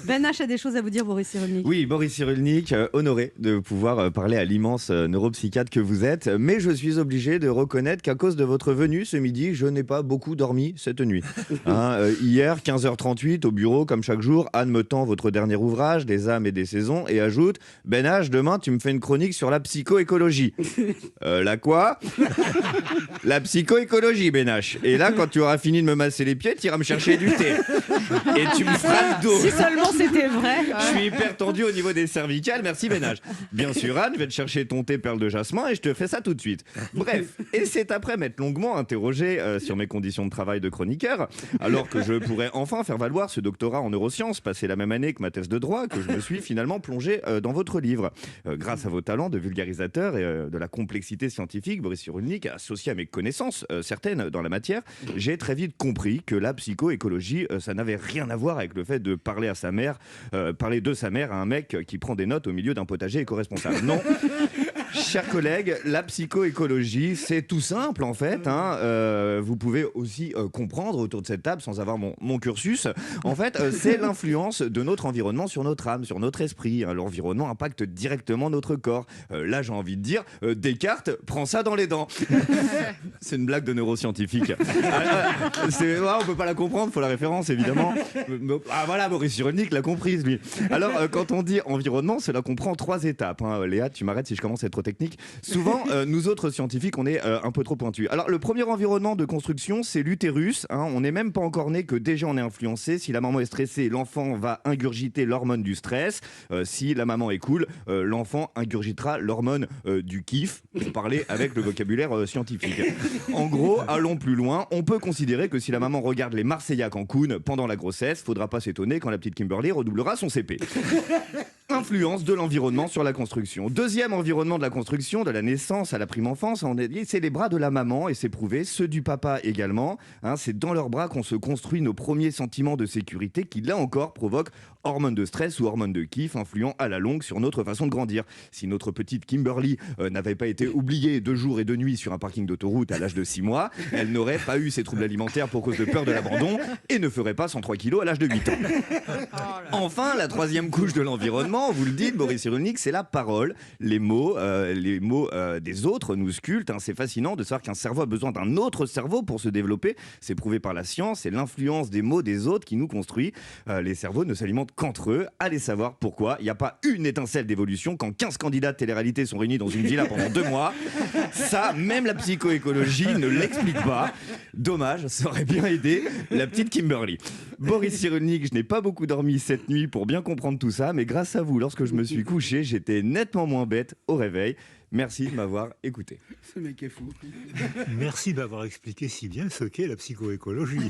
Ben H a des choses à vous dire, Boris Cyrulnik. Oui, Boris Cyrulnik, honoré de pouvoir parler à l'immense neuropsychiatre que vous êtes, mais je suis obligé de reconnaître qu'à cause de votre venue ce midi, je n'ai pas beaucoup dormi cette nuit. Hier, 15h38, au bureau, comme chaque jour, Anne me tend votre dernier ouvrage, Des âmes et des saisons, et ajoute « Ben H, demain, tu me fais une chronique sur la psychoécologie. » La quoi? La psychoécologie, Ben H. Et là, quand tu auras fini de me masser les pieds, tu iras me chercher du thé. Et tu me feras le dos. Si seulement c'était vrai. Je suis hyper tendu au niveau des cervicales, merci Ben H. Bien sûr, Anne, je vais te chercher ton thé perle de jasmin et je te fais ça tout de suite. Bref, et c'est après m'être longuement interrogé sur mes conditions de travail de chroniqueur, alors que je pourrais enfin faire valoir ce doctorat en neurosciences, passé la même année que ma thèse de droit, que je me suis finalement plongé dans votre livre. Grâce à vos talents de vulgarisateur et de la complexité scientifique, Boris Cyrulnik, associé à mes connaissances certaines dans la matière, j'ai très vite compris que la psychoécologie, ça n'avait rien à voir avec le fait de parler à sa mère, parler de sa mère à un mec qui prend des notes au milieu d'un potager éco-responsable. Non. Chers collègues, la psychoécologie, c'est tout simple en fait. Vous pouvez aussi comprendre autour de cette table sans avoir mon cursus. En fait, c'est l'influence de notre environnement sur notre âme, sur notre esprit. L'environnement impacte directement notre corps. Là, j'ai envie de dire, Descartes, prends ça dans les dents. C'est une blague de neuroscientifique. On peut pas la comprendre, faut la référence évidemment. Ah voilà, Boris Cyrulnik l'a comprise lui. Alors, quand on dit environnement, cela comprend 3 étapes. Léa, tu m'arrêtes si je commence à être trop technique. Souvent, nous autres scientifiques, on est un peu trop pointus. Alors, le premier environnement de construction, c'est l'utérus. On n'est même pas encore né que déjà on est influencé. Si la maman est stressée, l'enfant va ingurgiter l'hormone du stress. Si la maman est cool, l'enfant ingurgitera l'hormone du kiff, pour parler avec le vocabulaire scientifique. En gros, allons plus loin. On peut considérer que si la maman regarde les Marseillais à Cancun pendant la grossesse, faudra pas s'étonner quand la petite Kimberly redoublera son CP. Influence de l'environnement sur la construction. Deuxième environnement de la construction, de la naissance à la prime enfance, c'est les bras de la maman et c'est prouvé, ceux du papa également. C'est dans leurs bras qu'on se construit nos premiers sentiments de sécurité qui, là encore, provoquent hormones de stress ou hormones de kiff, influant à la longue sur notre façon de grandir. Si notre petite Kimberly n'avait pas été oubliée de jour et de nuit sur un parking d'autoroute à l'âge de 6 mois, elle n'aurait pas eu ses troubles alimentaires pour cause de peur de l'abandon et ne ferait pas 103 kilos à l'âge de 8 ans. Enfin, la troisième couche de l'environnement, vous le dites, Boris Cyrulnik, c'est la parole. Les mots des autres nous sculptent. C'est fascinant de savoir qu'un cerveau a besoin d'un autre cerveau pour se développer. C'est prouvé par la science. C'est l'influence des mots des autres qui nous construit. Les cerveaux ne s'alimentent qu'entre eux. Allez savoir pourquoi. Il n'y a pas une étincelle d'évolution quand 15 candidats de télé-réalité sont réunis dans une villa pendant 2 mois. Ça, même la psychoécologie ne l'explique pas. Dommage, ça aurait bien aidé la petite Kimberly. Boris Cyrulnik, je n'ai pas beaucoup dormi cette nuit pour bien comprendre tout ça, mais grâce à vous, lorsque je me suis couché, j'étais nettement moins bête au réveil. Merci de m'avoir écouté. Ce mec est fou. Merci d'avoir expliqué si bien ce qu'est la psychoécologie.